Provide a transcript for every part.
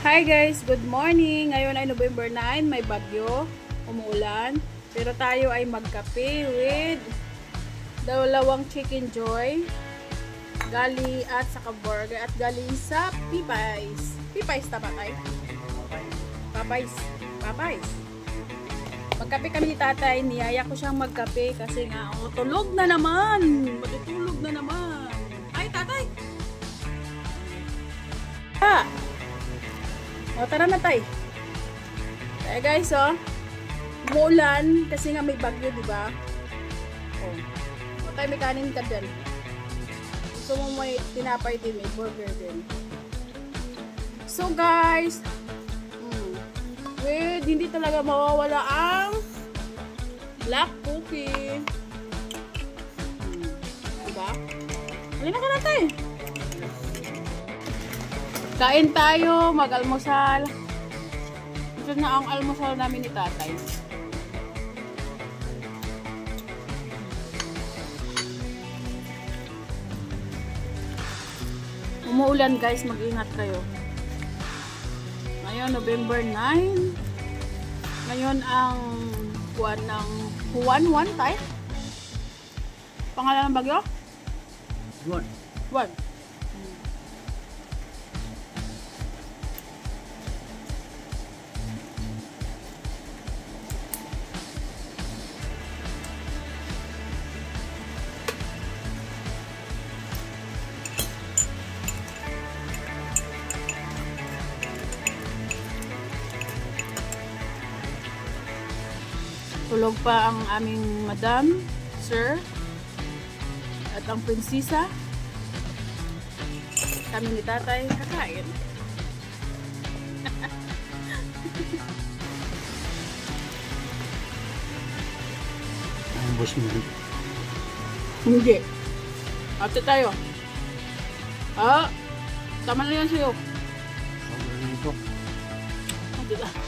Hi guys, good morning. Ngayon ay November 9, may bagyo, umuulan. Pero tayo ay magkape with dalawang Chicken Joy, gali at saka burger at galing sa Pipais. Pipais tama tayo? Papais. Magkape kami ni tatay, niyaya ko siyang magkape kasi nga, tulog na naman. Matutulog na naman. Ay, tatay! Tara na tay. Kaya guys, umuulan kasi nga may bagyo, di ba? Tay, may kanin ka dyan. Gusto mo may tinapay din, may burger din. So guys, hindi talaga mawawala ang black cookie. Diba? Halina ka na tay. Kain tayo, mag-almusal. Ito na ang almusal namin ni tatay. Umuulan guys, mag-ingat kayo. Ngayon, November 9. Ngayon ang buwan ng Juan tayo. Pangalan ng bagyo? Juan. Tulog pa ang aming madam, sir, at ang prinsesa. Kami ni tatay kakain. Ang boss mo. Hindi. Ate tayo. Tama na yan sa'yo. Sobrang na ito. Ate tayo.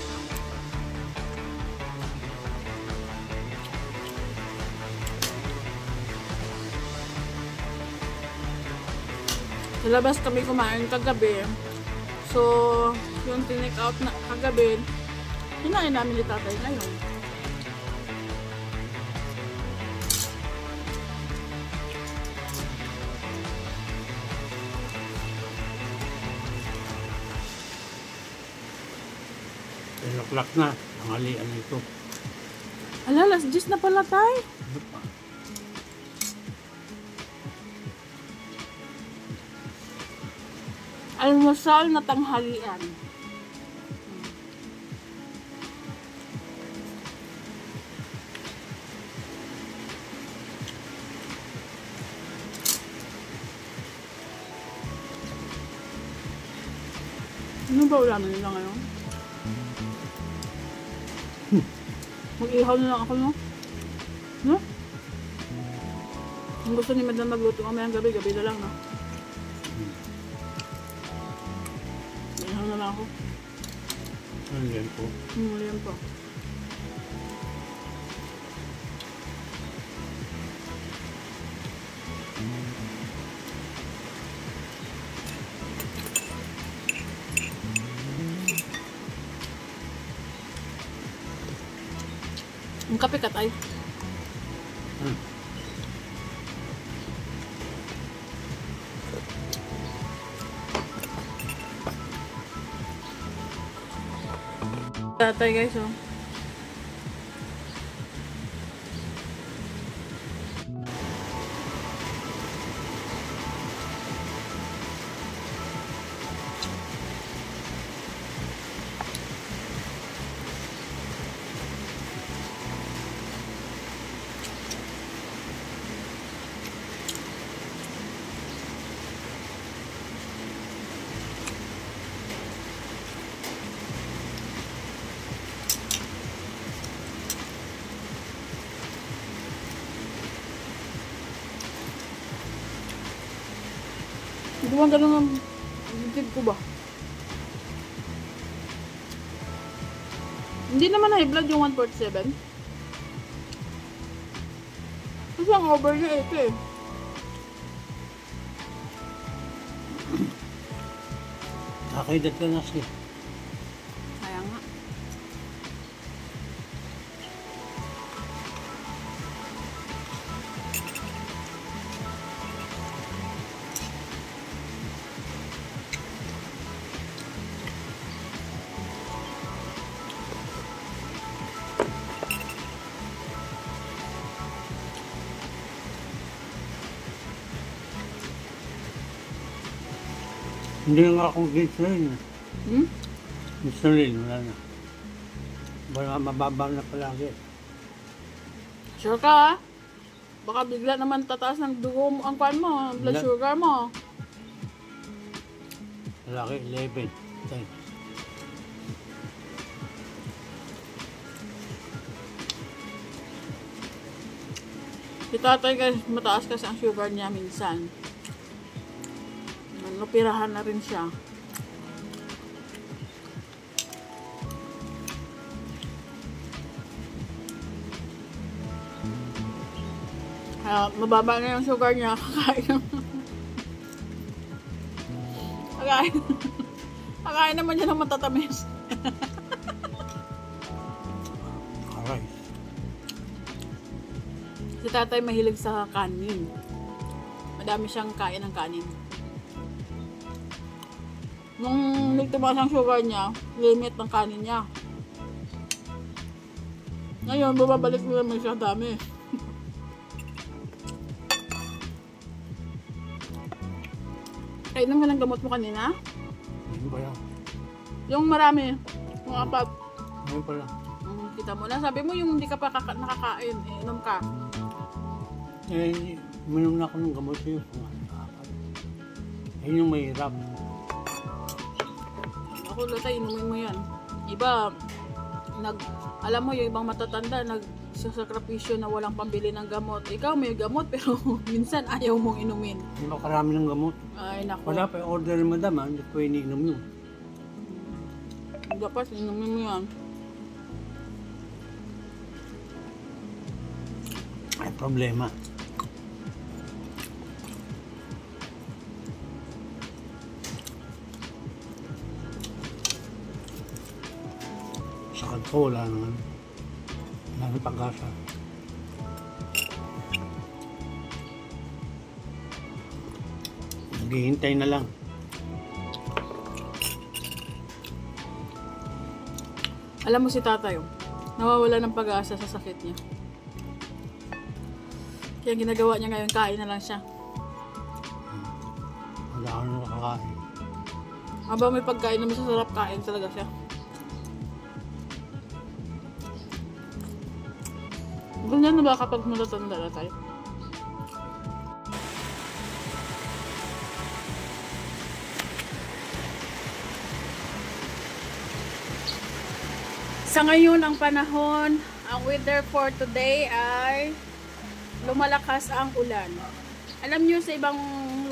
Sa labas kami kumain kagabi. So, yung tinake out na kagabi, kinain namin ni tatay ngayon. Laklak na. Ang alian ito. Ala, alas 10 na pala tayo. Ano pa? Almusal na tanghalian. Ano ba ulamin nila ngayon? Mag-ihaw na lang ako, no? No? Kung gusto ni madam magluto kamayang gabi na lang, no? Ihaw na lang ako. Ano yan po? Yan po. Ang kape ka tayo. Tatay guys, Hindi mo ganun ang bibig ko ba? Hindi naman high blood yung 147. Kasi ang over niya ito eh. Nakaidat ka na siya. Hindi nga akong insulin. Hmm? Insulin, wala na. Baka mababa na palagi. Sure ka ha? Baka bigla naman tataas ng dugo mo, ang kwan mo, ang blood Wala. sugar mo. Palagi, 11. 10. Si tatay guys, mataas kasi ang sugar niya minsan. Napirahan na rin siya. Mababa na yung sugar niya. Kakain naman niya ng matatamis. Aray. Si tatay mahilig sa kanin. Madami siyang kain ng kanin. Nung nagtumaas ang sugar niya, limit ng kanin niya. Ngayon, bumabalik na naman siya dami. Kainom ka ng gamot mo kanina? Ano ba yan? Yung marami. Yung apat. Ano pala? Kita mo na. Sabi mo yung hindi ka pa nakakain. Inom ka. Minom na ako ng gamot sa'yo. Ayun yung mahirap. Ako latay, inumin mo yan. Iba, alam mo yung ibang matatanda, nagsasakripisyo na walang pambili ng gamot. Ikaw may gamot pero minsan ayaw mong inumin. Hindi ba karami ng gamot? Ay naku. Wala pa yung order ng madam, hindi ko iniinom yun. Dapat inumin mo yan. Ay, problema. Sakad ko, wala naman. Wala nang pag-asa. Naghihintay na lang. Alam mo si tatay, nawawala ng pag-asa sa sakit niya. Kaya ang ginagawa niya ngayon, kain na lang siya. Wala ako nang nakakain. Habang may pagkain na masasarap, kain talaga siya. Ganyan na ba kapag matatanda na tayo? Sa ngayon ang panahon, ang weather for today ay lumalakas ang ulan. Alam nyo sa ibang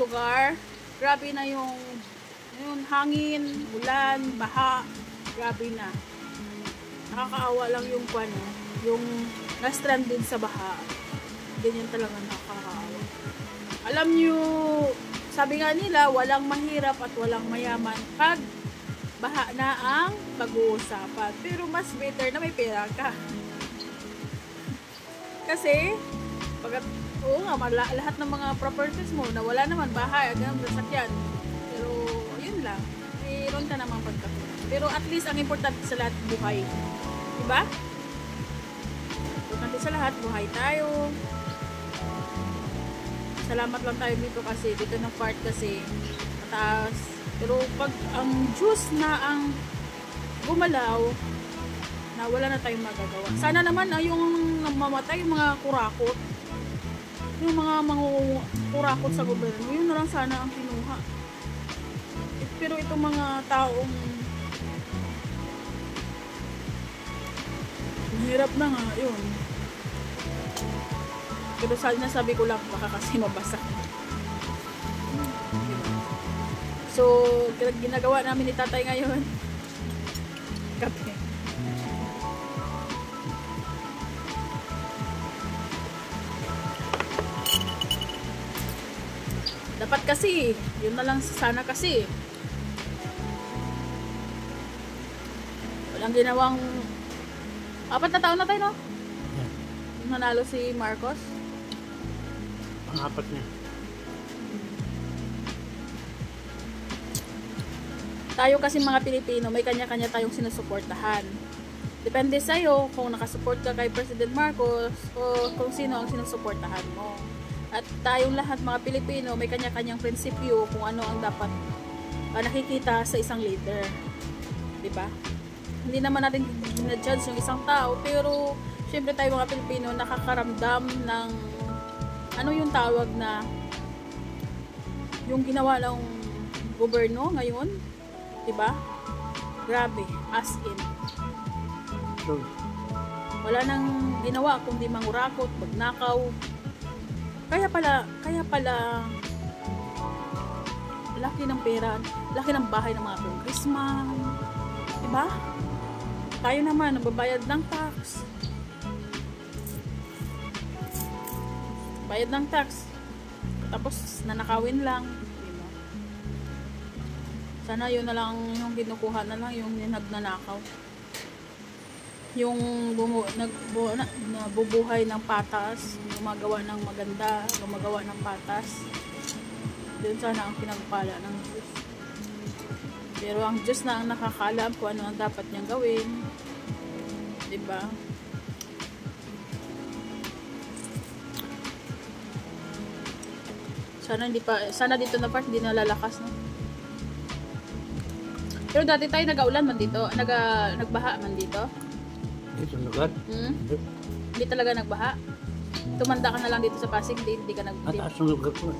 lugar, grabe na yung hangin, ulan, baha, grabe na. Nakakaawa lang yung yung na-stranded sa baha. Ganyan talaga nakakaawa. Alam nyo, sabi nga nila, walang mahirap at walang mayaman pag baha na ang pag-uusapan. Pero mas better na may pera ka. Kasi, oo nga, lahat ng mga properties mo, na wala naman bahay, agam, sasakyan. Pero, yun lang. Mayroon ka naman pagkakita. Pero at least, ang importante sa lahat, buhay. Diba? Importante sa lahat, buhay tayo. Salamat lang tayo dito kasi, dito ng part kasi, mataas. Pero pag ang Diyos na ang gumalaw, na wala na tayong magagawa. Sana naman yung namamatay, yung mga kurakot, yung mga kurakot sa gobyerno, yun na lang sana ang kinuha. Pero itong mga taong mahirap na nga, yun. Pero sabi ko lang, baka kasi mabasa. So, ginagawa namin ni tatay ngayon, kape. Dapat kasi, yun na lang sana kasi. Walang ginawang 4 na taon na tayo, no? Nanalo si Marcos. Pang-apat niya. Tayo kasi mga Pilipino, may kanya-kanya tayong sinusuportahan. Depende sa'yo kung nakasupport ka kay President Marcos o kung sino ang sinusuportahan mo. At tayong lahat mga Pilipino, may kanya-kanyang prinsipyo kung ano ang dapat nakikita sa isang leader. Diba? Hindi naman natin ginajudge yung isang tao, pero syempre tayo mga Pilipino nakakaramdam ng ano yung tawag na yung ginawa ng gobyerno ngayon. Diba? Grabe, as in. So, Wala nang ginawa kundi mangurakot, magnakaw. Kaya pala laki ng pera, laki ng bahay ng mga congressman. Diba? Tayo naman nagbabayad ng tax. Bayad ng tax. Tapos nanakawin lang. Diba? Sana yun na lang yung kinukuha na lang yung nagnanakaw. Yung nabubuhay ng patas, gumagawa ng maganda, gumagawa ng patas. Doon sana ang pinagpala ng Diyos. Pero ang Diyos na ang nakakaalam kung ano ang dapat niyang gawin. Diba? Sana dito na part hindi nalalakas, no? Pero dati tayo nag-aulan man dito, nagbaha man dito. ito lugar. Hindi talaga nagbaha. Tumanda ka na lang dito sa Pasig, hindi ka nagbaha. Mataas ang lugar ko.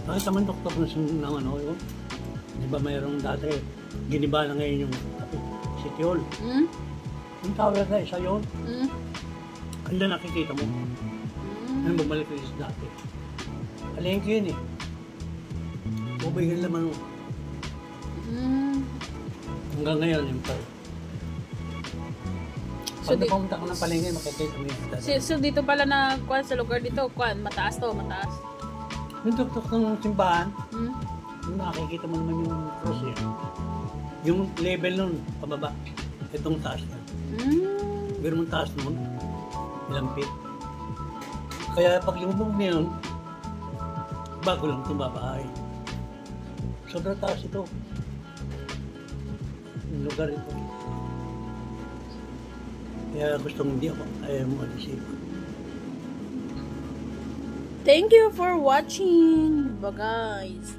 Bakit naman doktor ng ano yun? Di ba mayroong dati, giniba na ngayon yung City Hall. Yung tower na isa yun. Ano na nakikita mo? Ano bumalik ko yung dati? Alengke yun eh. Ubay yun naman. Hanggang ngayon yung pa. Pag napunta ko ng palengke, makikita mo yung dati. So dito pala na kuan sa lugar dito, kuan mataas to, mataas. Yung tuktok ng simbahan, yung nakikita mo naman yung cross yun. Yung level nun, pababa. Itong taas na. Pero mong taas nun, ilang feet. Kaya pag lumubog na yun, bago lang tumabahay. Sobrang taas ito. Yung lugar ito. Kaya gustong hindi ako, ayaw mo alisip. Thank you for watching. Diba guys.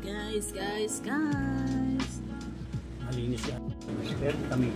Malinis yan. Mas kami.